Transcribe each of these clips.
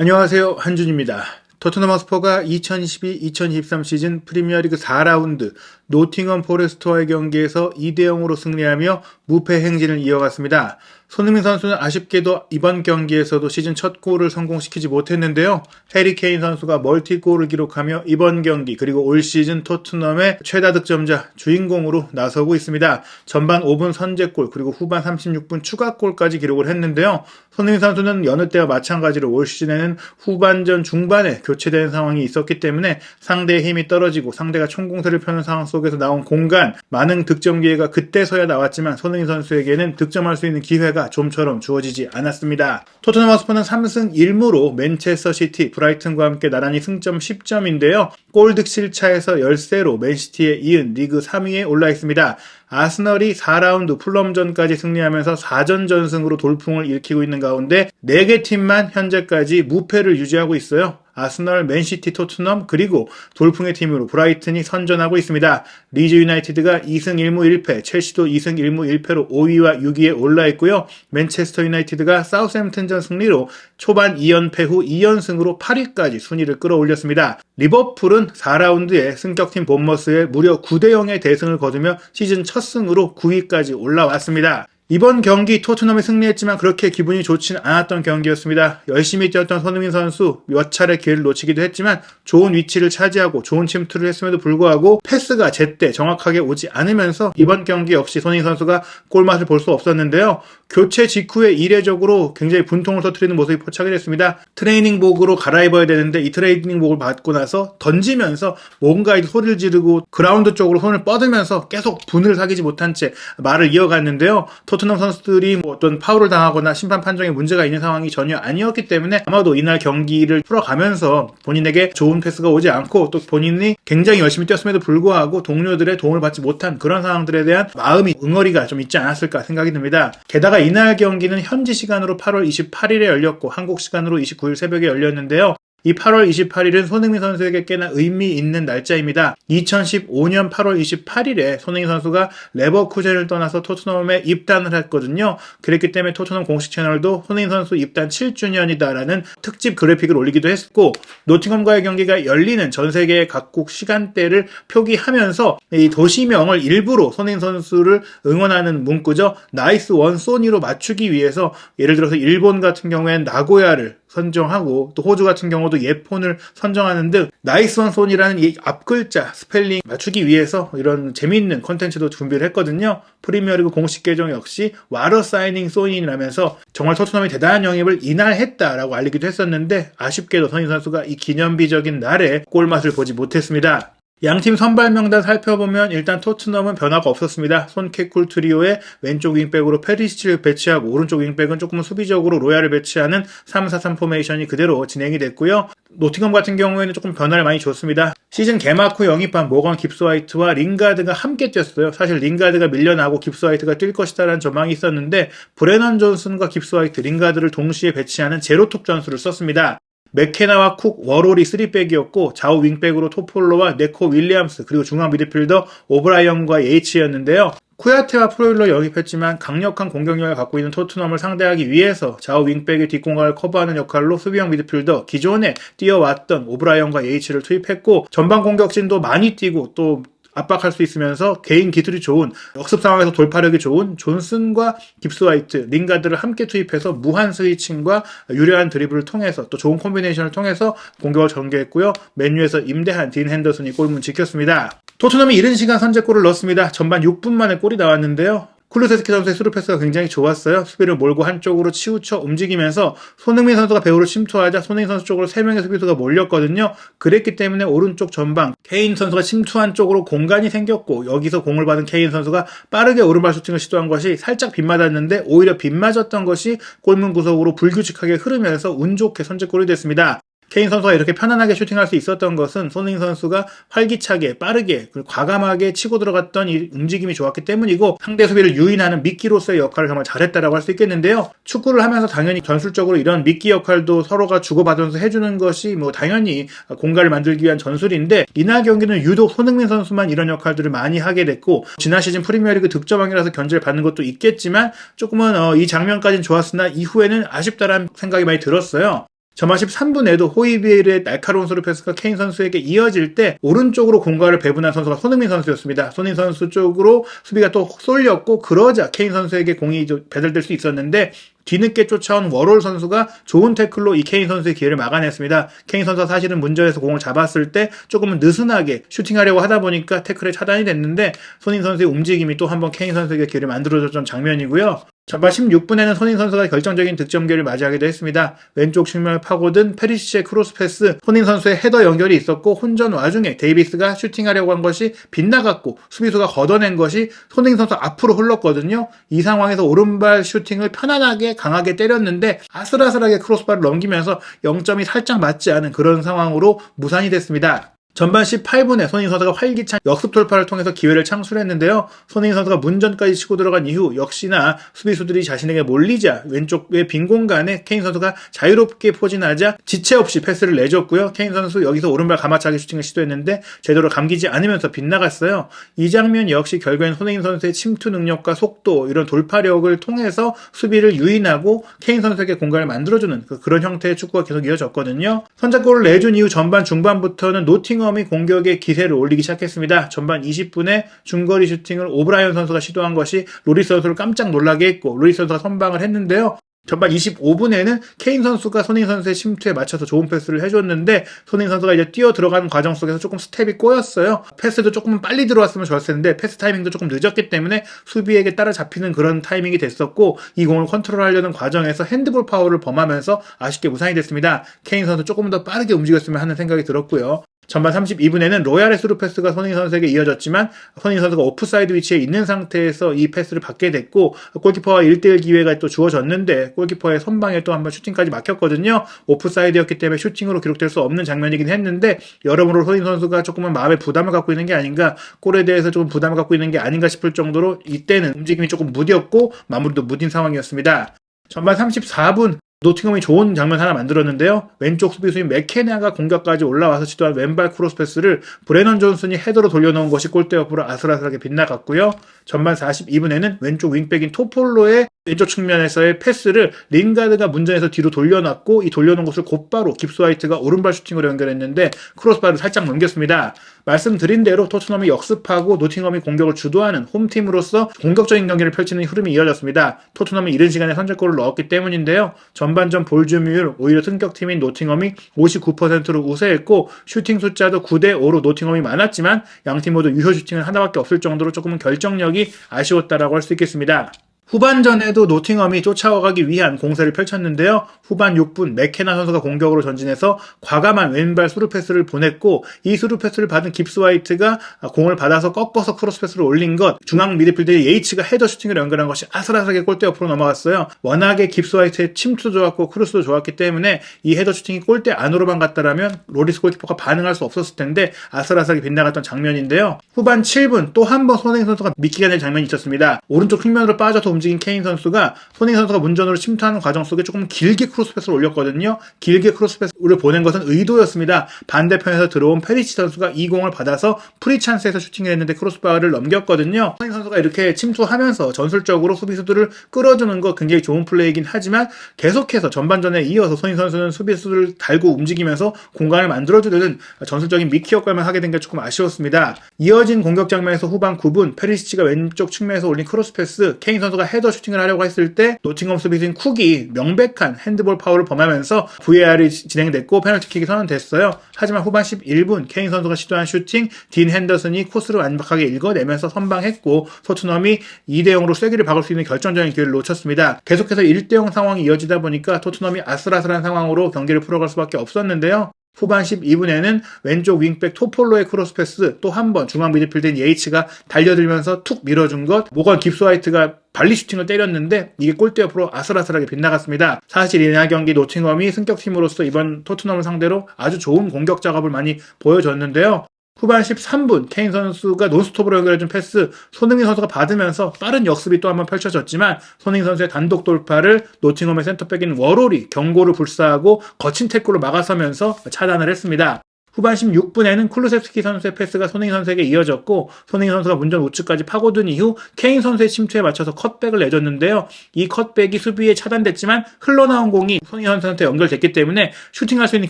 안녕하세요. 한준입니다. 토트넘 허스퍼가 2022-2023 시즌 프리미어리그 4라운드 노팅엄 포레스트와의 경기에서 2대0으로 승리하며 무패 행진을 이어갔습니다. 손흥민 선수는 아쉽게도 이번 경기에서도 시즌 첫 골을 성공시키지 못했는데요. 해리 케인 선수가 멀티골을 기록하며 이번 경기 그리고 올 시즌 토트넘의 최다 득점자 주인공으로 나서고 있습니다. 전반 5분 선제골 그리고 후반 36분 추가골까지 기록을 했는데요. 손흥민 선수는 여느 때와 마찬가지로 올 시즌에는 후반전 중반에 교체되는 상황이 있었기 때문에 상대의 힘이 떨어지고 상대가 총공세를 펴는 상황 속에서 나온 공간, 많은 득점 기회가 그때서야 나왔지만 손흥민 선수에게는 득점할 수 있는 기회가 좀처럼 주어지지 않았습니다. 토트넘 허스퍼는 3승 1무로 맨체스터 시티, 브라이튼과 함께 나란히 승점 10점인데요. 골 득실차에서 열세로 맨시티에 이은 리그 3위에 올라 있습니다. 아스널이 4라운드 풀럼전까지 승리하면서 4전 전승으로 돌풍을 일으키고 있는 가운데 4개 팀만 현재까지 무패를 유지하고 있어요. 아스널, 맨시티, 토트넘 그리고 돌풍의 팀으로 브라이튼이 선전하고 있습니다. 리즈 유나이티드가 2승 1무 1패, 첼시도 2승 1무 1패로 5위와 6위에 올라 있고요. 맨체스터 유나이티드가 사우스햄튼전 승리로 초반 2연패 후 2연승으로 8위까지 순위를 끌어올렸습니다. 리버풀은 4라운드에 승격팀 본머스에 무려 9대0의 대승을 거두며 시즌 첫 승으로 9위까지 올라왔습니다. 이번 경기 토트넘이 승리했지만 그렇게 기분이 좋지는 않았던 경기였습니다. 열심히 뛰었던 손흥민 선수 몇 차례 기회를 놓치기도 했지만 좋은 위치를 차지하고 좋은 침투를 했음에도 불구하고 패스가 제때 정확하게 오지 않으면서 이번 경기 역시 손흥민 선수가 골맛을 볼 수 없었는데요. 교체 직후에 이례적으로 굉장히 분통을 터뜨리는 모습이 포착이 됐습니다. 트레이닝복으로 갈아입어야 되는데 이 트레이닝복을 받고 나서 던지면서 뭔가 소리를 지르고 그라운드 쪽으로 손을 뻗으면서 계속 분을 사귀지 못한 채 말을 이어갔는데요. 토트넘 선수들이 어떤 파울을 당하거나 심판 판정에 문제가 있는 상황이 전혀 아니었기 때문에 아마도 이날 경기를 풀어가면서 본인에게 좋은 패스가 오지 않고 또 본인이 굉장히 열심히 뛰었음에도 불구하고 동료들의 도움을 받지 못한 그런 상황들에 대한 마음이 응어리가 좀 있지 않았을까 생각이 듭니다. 게다가 이날 경기는 현지 시간으로 8월 28일에 열렸고 한국 시간으로 29일 새벽에 열렸는데요. 이 8월 28일은 손흥민 선수에게 꽤나 의미 있는 날짜입니다. 2015년 8월 28일에 손흥민 선수가 레버쿠젠을 떠나서 토트넘에 입단을 했거든요. 그랬기 때문에 토트넘 공식 채널도 손흥민 선수 입단 7주년이다라는 특집 그래픽을 올리기도 했고 노팅엄과의 경기가 열리는 전 세계의 각국 시간대를 표기하면서 이 도시명을 일부러 손흥민 선수를 응원하는 문구죠. 나이스 원 소니로 맞추기 위해서 예를 들어서 일본 같은 경우에는 나고야를 선정하고 또 호주 같은 경우도 예폰을 선정하는 등 나이스 원 손이라는 이 앞글자 스펠링 맞추기 위해서 이런 재미있는 콘텐츠도 준비를 했거든요. 프리미어리그 공식 계정 역시 와러 사이닝 소인이라면서 정말 토트넘이 대단한 영입을 이날 했다라고 알리기도 했었는데 아쉽게도 손흥민 선수가 이 기념비적인 날에 골맛을 보지 못했습니다. 양팀 선발 명단 살펴보면 일단 토트넘은 변화가 없었습니다. 손케쿨 트리오의 왼쪽 윙백으로 페리시치를 배치하고 오른쪽 윙백은 조금 수비적으로 로얄을 배치하는 3-4-3 포메이션이 그대로 진행이 됐고요. 노팅엄 같은 경우에는 조금 변화를 많이 줬습니다. 시즌 개막 후 영입한 모건 깁스화이트와 링가드가 함께 뛰었어요. 사실 링가드가 밀려나고 깁스화이트가 뛸 것이다라는 전망이 있었는데 브레넌 존슨과 깁스화이트, 링가드를 동시에 배치하는 제로톱 전술을 썼습니다. 맥케나와 쿡, 워롤이 3백이었고 좌우 윙백으로 토폴로와 네코 윌리엄스 그리고 중앙 미드필더 오브라이언과 예이치였는데요. 쿠야테와 프로일러 영입했지만 강력한 공격력을 갖고 있는 토트넘을 상대하기 위해서 좌우 윙백의 뒷공간을 커버하는 역할로 수비형 미드필더 기존에 뛰어왔던 오브라이언과 예이치를 투입했고 전방 공격진도 많이 뛰고 또 압박할 수 있으면서 개인 기술이 좋은 역습 상황에서 돌파력이 좋은 존슨과 깁스화이트, 링가드를 함께 투입해서 무한 스위칭과 유려한 드리블을 통해서 또 좋은 콤비네이션을 통해서 공격을 전개했고요. 맨유에서 임대한 딘 핸더슨이 골문 지켰습니다. 토트넘이 이른 시간 선제골을 넣었습니다. 전반 6분 만에 골이 나왔는데요. 쿨루세스키 선수의 스루 패스가 굉장히 좋았어요. 수비를 몰고 한쪽으로 치우쳐 움직이면서 손흥민 선수가 배우로 침투하자 손흥민 선수 쪽으로 3명의 수비수가 몰렸거든요. 그랬기 때문에 오른쪽 전방 케인 선수가 침투한 쪽으로 공간이 생겼고 여기서 공을 받은 케인 선수가 빠르게 오른발 슈팅을 시도한 것이 살짝 빗맞았는데 오히려 빗맞았던 것이 골문 구석으로 불규칙하게 흐르면서 운 좋게 선제골이 됐습니다. 케인 선수가 이렇게 편안하게 슈팅할 수 있었던 것은 손흥민 선수가 활기차게 빠르게 그리고 과감하게 치고 들어갔던 이 움직임이 좋았기 때문이고 상대 수비를 유인하는 미끼로서의 역할을 정말 잘했다라고 할 수 있겠는데요. 축구를 하면서 당연히 전술적으로 이런 미끼 역할도 서로가 주고받으면서 해주는 것이 당연히 공간을 만들기 위한 전술인데 이날 경기는 유독 손흥민 선수만 이런 역할들을 많이 하게 됐고 지난 시즌 프리미어리그 득점왕이라서 견제를 받는 것도 있겠지만 조금은 이 장면까지는 좋았으나 이후에는 아쉽다라는 생각이 많이 들었어요. 전반 13분에도 호이비에르의 날카로운 스루 패스가 케인 선수에게 이어질 때 오른쪽으로 공간을 배분한 선수가 손흥민 선수였습니다. 손흥민 선수 쪽으로 수비가 또 쏠렸고 그러자 케인 선수에게 공이 배달될 수 있었는데 뒤늦게 쫓아온 워롤 선수가 좋은 태클로 이 케인 선수의 기회를 막아냈습니다. 케인 선수가 사실은 문전에서 공을 잡았을 때 조금은 느슨하게 슈팅하려고 하다 보니까 태클에 차단이 됐는데 손흥민 선수의 움직임이 또 한번 케인 선수에게 기회를 만들어줬던 장면이고요. 전반 16분에는 손흥민 선수가 결정적인 득점 기회를 맞이하기도 했습니다. 왼쪽 측면을 파고든 페리시치의 크로스 패스, 손흥민 선수의 헤더 연결이 있었고 혼전 와중에 데이비스가 슈팅하려고 한 것이 빗나갔고 수비수가 걷어낸 것이 손흥민 선수 앞으로 흘렀거든요. 이 상황에서 오른발 슈팅을 편안하게 강하게 때렸는데 아슬아슬하게 크로스바를 넘기면서 0점이 살짝 맞지 않은 그런 상황으로 무산이 됐습니다. 전반 18분에 손흥민 선수가 활기찬 역습 돌파를 통해서 기회를 창출했는데요. 손흥민 선수가 문전까지 치고 들어간 이후 역시나 수비수들이 자신에게 몰리자 왼쪽의 빈 공간에 케인 선수가 자유롭게 포진하자 지체 없이 패스를 내줬고요. 케인 선수 여기서 오른발 가마차기 슈팅을 시도했는데 제대로 감기지 않으면서 빗나갔어요. 이 장면 역시 결국엔 손흥민 선수의 침투 능력과 속도 이런 돌파력을 통해서 수비를 유인하고 케인 선수에게 공간을 만들어주는 그런 형태의 축구가 계속 이어졌거든요. 선제골을 내준 이후 전반 중반부터는 노팅엄이 공격의 기세를 올리기 시작했습니다. 전반 20분에 중거리 슈팅을 오브라이언 선수가 시도한 것이 로리스 선수를 깜짝 놀라게 했고 로리스 선수가 선방을 했는데요. 전반 25분에는 케인 선수가 손흥민 선수의 침투에 맞춰서 좋은 패스를 해줬는데 손흥민 선수가 이제 뛰어 들어가는 과정 속에서 조금 스텝이 꼬였어요. 패스도 조금 빨리 들어왔으면 좋았을 텐데 패스 타이밍도 조금 늦었기 때문에 수비에게 따라잡히는 그런 타이밍이 됐었고 이 공을 컨트롤하려는 과정에서 핸드볼 파울을 범하면서 아쉽게 무산이 됐습니다. 케인 선수 조금 더 빠르게 움직였으면 하는 생각이 들었고요. 전반 32분에는 로얄의 스루 패스가 손흥민 선수에게 이어졌지만 손흥민 선수가 오프사이드 위치에 있는 상태에서 이 패스를 받게 됐고 골키퍼와 1대1 기회가 또 주어졌는데 골키퍼의 선방에 또 한번 슈팅까지 막혔거든요. 오프사이드였기 때문에 슈팅으로 기록될 수 없는 장면이긴 했는데 여러모로 손흥민 선수가 조금은 마음에 부담을 갖고 있는 게 아닌가, 골에 대해서 조금 부담을 갖고 있는 게 아닌가 싶을 정도로 이때는 움직임이 조금 무디었고 마무리도 무딘 상황이었습니다. 전반 34분 노팅엄이 좋은 장면 하나 만들었는데요. 왼쪽 수비수인 맥케나가 공격까지 올라와서 시도한 왼발 크로스 패스를 브레넌 존슨이 헤더로 돌려놓은 것이 골대 옆으로 아슬아슬하게 빗나갔고요. 전반 42분에는 왼쪽 윙백인 토폴로의 왼쪽 측면에서의 패스를 링가드가 문전에서 뒤로 돌려놨고 이 돌려놓은 것을 곧바로 깁스 화이트가 오른발 슈팅으로 연결했는데 크로스바를 살짝 넘겼습니다. 말씀드린 대로 토트넘이 역습하고 노팅엄이 공격을 주도하는 홈팀으로서 공격적인 경기를 펼치는 흐름이 이어졌습니다. 토트넘이 이른 시간에 선제골을 넣었기 때문인데요. 전반전 볼점유율 오히려 승격팀인 노팅엄이 59%로 우세했고 슈팅 숫자도 9대5로 노팅엄이 많았지만 양팀 모두 유효 슈팅은 하나밖에 없을 정도로 조금은 결정력이 아쉬웠다라고 할 수 있겠습니다. 후반전에도 노팅엄이 쫓아가기 위한 공세를 펼쳤는데요. 후반 6분 맥케나 선수가 공격으로 전진해서 과감한 왼발 스루 패스를 보냈고 이 스루 패스를 받은 깁스 화이트가 공을 받아서 꺾어서 크로스 패스를 올린 것, 중앙 미드필더의 예이츠가 헤더 슈팅을 연결한 것이 아슬아슬하게 골대 옆으로 넘어갔어요. 워낙에 깁스 화이트의 침투도 좋았고 크로스도 좋았기 때문에 이 헤더 슈팅이 골대 안으로만 갔다라면 로리스 골키퍼가 반응할 수 없었을 텐데 아슬아슬하게 빗나갔던 장면인데요. 후반 7분 또 한 번 손흥민 선수가 미끼가 될 장면이 있었습니다. 오른쪽 측면으로 빠져서 움직인 케인 선수가 손흥민 선수가 문전으로 침투하는 과정 속에 조금 길게 크로스 패스를 올렸거든요. 길게 크로스 패스를 보낸 것은 의도였습니다. 반대편에서 들어온 페리시 선수가 이 공을 받아서 프리 찬스에서 슈팅을 했는데 크로스바를 넘겼거든요. 손흥민 선수가 이렇게 침투하면서 전술적으로 수비수들을 끌어주는 거 굉장히 좋은 플레이이긴 하지만 계속해서 전반전에 이어서 손흥민 선수는 수비수들을 달고 움직이면서 공간을 만들어주는 전술적인 미키 역할만 하게 된 게 조금 아쉬웠습니다. 이어진 공격 장면에서 후반 9분 페리시치가 왼쪽 측면에서 올린 크로스 패스, 케인 선수가 헤더 슈팅을 하려고 했을 때 노팅엄 수비수인 쿡이 명백한 핸드볼 파울을 범하면서 VAR이 진행됐고 페널티킥이 선언됐어요. 하지만 후반 11분 케인 선수가 시도한 슈팅, 딘 핸더슨이 코스를 완벽하게 읽어내면서 선방했고 토트넘이 2대0으로 쐐기를 박을 수 있는 결정적인 기회를 놓쳤습니다. 계속해서 1대0 상황이 이어지다 보니까 토트넘이 아슬아슬한 상황으로 경기를 풀어갈 수밖에 없었는데요. 후반 12분에는 왼쪽 윙백 토폴로의 크로스 패스, 또 한 번 중앙 미드필더인 예이츠가 달려들면서 툭 밀어준 것, 모건 깁스 화이트가 발리 슈팅을 때렸는데 이게 골대 옆으로 아슬아슬하게 빗나갔습니다. 사실 이날 경기 노팅엄이 승격팀으로서 이번 토트넘을 상대로 아주 좋은 공격 작업을 많이 보여줬는데요. 후반 13분 케인 선수가 논스톱으로 연결해준 패스, 손흥민 선수가 받으면서 빠른 역습이 또 한번 펼쳐졌지만 손흥민 선수의 단독 돌파를 노팅엄의 센터백인 워롤이 경고를 불사하고 거친 태클로 막아서면서 차단을 했습니다. 후반 16분에는 쿨루세스키 선수의 패스가 손흥민 선수에게 이어졌고 손흥민 선수가 문전 우측까지 파고든 이후 케인 선수의 침투에 맞춰서 컷백을 내줬는데요. 이 컷백이 수비에 차단됐지만 흘러나온 공이 손흥민 선수한테 연결됐기 때문에 슈팅할 수 있는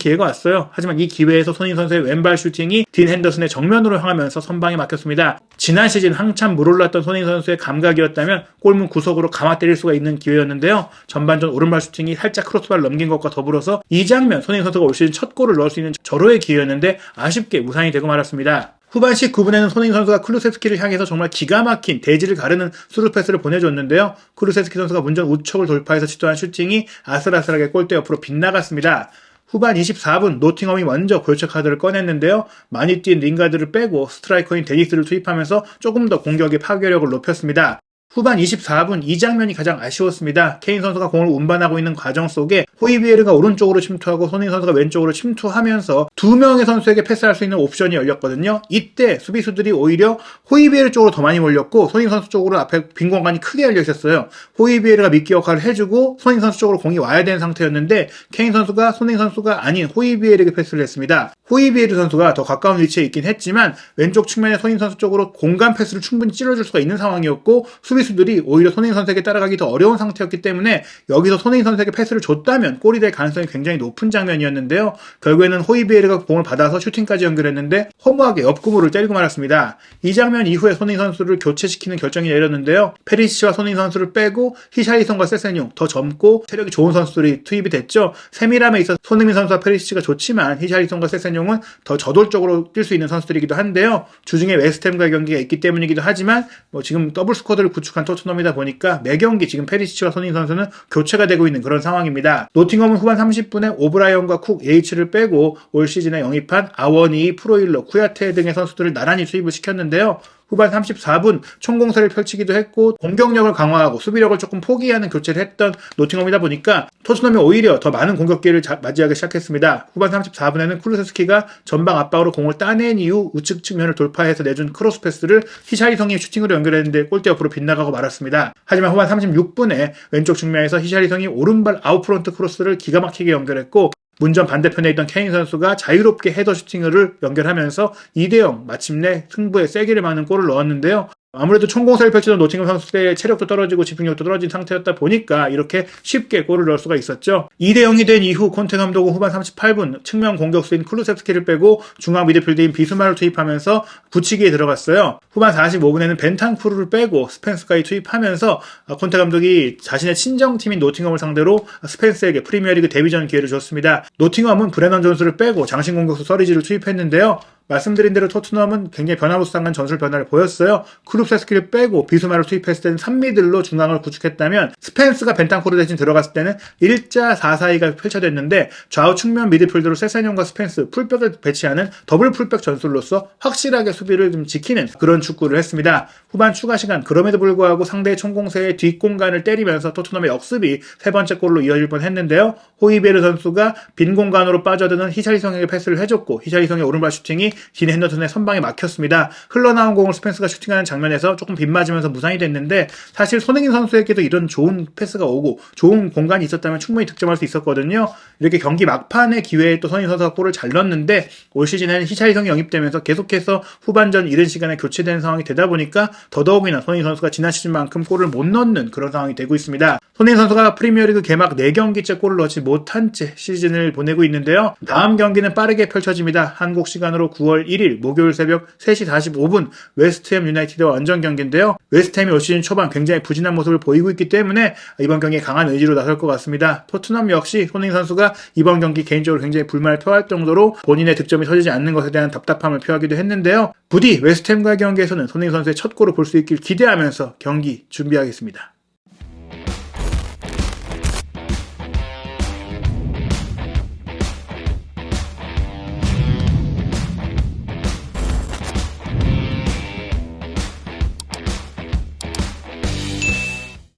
기회가 왔어요. 하지만 이 기회에서 손흥민 선수의 왼발 슈팅이 딘 핸더슨의 정면으로 향하면서 선방에 막혔습니다. 지난 시즌 한참 물올랐던 손흥민 선수의 감각이었다면 골문 구석으로 감아 때릴 수가 있는 기회였는데요. 전반전 오른발 슈팅이 살짝 크로스바를 넘긴 것과 더불어서 이 장면 손흥민 선수가 올 시즌 첫 골을 넣을 수 있는 절호의 기회였는데 아쉽게 무산이 되고 말았습니다. 후반 19분에는 손흥민 선수가 쿨루세스키를 향해서 정말 기가 막힌 대지를 가르는 스루 패스를 보내줬는데요. 쿨루세스키 선수가 문전 우측을 돌파해서 시도한 슈팅이 아슬아슬하게 골대 옆으로 빗나갔습니다. 후반 24분 노팅엄이 먼저 교체 카드를 꺼냈는데요. 많이 뛴 링가드를 빼고 스트라이커인 데니스를 투입하면서 조금 더 공격의 파괴력을 높였습니다. 후반 24분 이 장면이 가장 아쉬웠습니다. 케인 선수가 공을 운반하고 있는 과정 속에 호이비에르가 오른쪽으로 침투하고 손흥민 선수가 왼쪽으로 침투하면서 두 명의 선수에게 패스할 수 있는 옵션이 열렸거든요. 이때 수비수들이 오히려 호이비에르 쪽으로 더 많이 몰렸고 손흥민 선수 쪽으로 앞에 빈 공간이 크게 열려 있었어요. 호이비에르가 미끼 역할을 해주고 손흥민 선수 쪽으로 공이 와야 되는 상태였는데 케인 선수가 손흥민 선수가 아닌 호이비에르에게 패스를 했습니다. 호이비에르 선수가 더 가까운 위치에 있긴 했지만 왼쪽 측면에 손흥민 선수 쪽으로 공간 패스를 충분히 찔러줄 수가 있는 상황이었고 수비수들이 오히려 손흥민 선수에게 따라가기 더 어려운 상태였기 때문에 여기서 손흥민 선수에게 패스를 줬다면 골이 될 가능성이 굉장히 높은 장면이었는데요. 결국에는 호이비에르가 공을 받아서 슈팅까지 연결했는데 허무하게 옆구무를 때리고 말았습니다. 이 장면 이후에 손흥민 선수를 교체시키는 결정이 내렸는데요. 페리시치와 손흥민 선수를 빼고 히샬리송과 세세뇽 더 젊고 체력이 좋은 선수들이 투입이 됐죠. 세밀함에 있어서 손흥민 선수와 페리시치가 좋지만 히샬리송과 세세뇽은 더 저돌적으로 뛸 수 있는 선수들이기도 한데요. 주중에 웨스트햄과의 경기가 있기 때문이기도 하지만 지금 더블 스쿼드를 구축한 토트넘이다 보니까 매 경기 지금 페리시치와 손흥민 선수는 교체가 되고 있는 그런 상황입니다. 노팅엄은 후반 30분에 오브라이언과 쿡, 예이츠를 빼고 올 시즌에 영입한 아워니, 프로일러, 쿠야테 등의 선수들을 나란히 투입을 시켰는데요. 후반 34분 총공세를 펼치기도 했고 공격력을 강화하고 수비력을 조금 포기하는 교체를 했던 노팅엄이다 보니까 토트넘이 오히려 더 많은 공격 기회를 맞이하기 시작했습니다. 후반 34분에는 쿨루세스키가 전방 압박으로 공을 따낸 이후 우측 측면을 돌파해서 내준 크로스 패스를 히샬리송이 슈팅으로 연결했는데 골대 옆으로 빗나가고 말았습니다. 하지만 후반 36분에 왼쪽 측면에서 히샬리송이 오른발 아웃프론트 크로스를 기가 막히게 연결했고 문전 반대편에 있던 케인 선수가 자유롭게 헤더 슈팅을 연결하면서 2대0 마침내 승부에 세기를 막는 골을 넣었는데요. 아무래도 총공세를 펼치던 노팅엄 선수의 체력도 떨어지고 집중력도 떨어진 상태였다 보니까 이렇게 쉽게 골을 넣을 수가 있었죠. 2대0이 된 이후 콘테 감독은 후반 38분 측면 공격수인 쿨루세스키를 빼고 중앙 미드필드인 비스마를 투입하면서 붙이기에 들어갔어요. 후반 45분에는 벤탄쿠르를 빼고 스펜스까지 투입하면서 콘테 감독이 자신의 친정팀인 노팅엄을 상대로 스펜스에게 프리미어리그 데뷔전 기회를 줬습니다. 노팅엄은 브레넌 존스를 빼고 장신 공격수 서리지를 투입했는데요. 말씀드린 대로 토트넘은 굉장히 변화무쌍한 전술 변화를 보였어요. 쿨루세스키를 빼고 비수마를 투입했을 때는 3미들로 중앙을 구축했다면 스펜스가 벤탄쿠르 대신 들어갔을 때는 1자 4-4-2가 펼쳐졌는데 좌우 측면 미드필더로 세세뇽과 스펜스 풀백을 배치하는 더블 풀백 전술로서 확실하게 수비를 좀 지키는 그런 축구를 했습니다. 후반 추가 시간 그럼에도 불구하고 상대의 총공세의 뒷공간을 때리면서 토트넘의 역습이 세 번째 골로 이어질 뻔했는데요. 호이베르 선수가 빈 공간으로 빠져드는 히샬리송에게 패스를 해줬고 히샬리송의 오른발 슈팅이 딘 핸더슨의 선방에 막혔습니다. 흘러나온 공을 스펜스가 슈팅하는 장면에서 조금 빗맞으면서 무산이 됐는데 사실 손흥민 선수에게도 이런 좋은 패스가 오고 좋은 공간이 있었다면 충분히 득점할 수 있었거든요. 이렇게 경기 막판의 기회에 또 손흥민 선수가 골을 잘 넣었는데 올 시즌에는 히샬리송이 영입되면서 계속해서 후반전 이른 시간에 교체되는 상황이 되다 보니까 더더욱이나 손흥민 선수가 지난 시즌만큼 골을 못 넣는 그런 상황이 되고 있습니다. 손흥민 선수가 프리미어리그 개막 4경기째 골을 넣지 못한 채 시즌을 보내고 있는데요. 다음 경기는 빠르게 펼쳐집니다. 한국 시간으로 9월 1일 목요일 새벽 3시 45분 웨스트햄 유나이티드와 원정 경기인데요. 웨스트햄이 올 시즌 초반 굉장히 부진한 모습을 보이고 있기 때문에 이번 경기에 강한 의지로 나설 것 같습니다. 토트넘 역시 손흥민 선수가 이번 경기 개인적으로 굉장히 불만을 표할 정도로 본인의 득점이 터지지 않는 것에 대한 답답함을 표하기도 했는데요. 부디 웨스트햄과의 경기에서는 손흥민 선수의 첫 골을 볼 수 있길 기대하면서 경기 준비하겠습니다.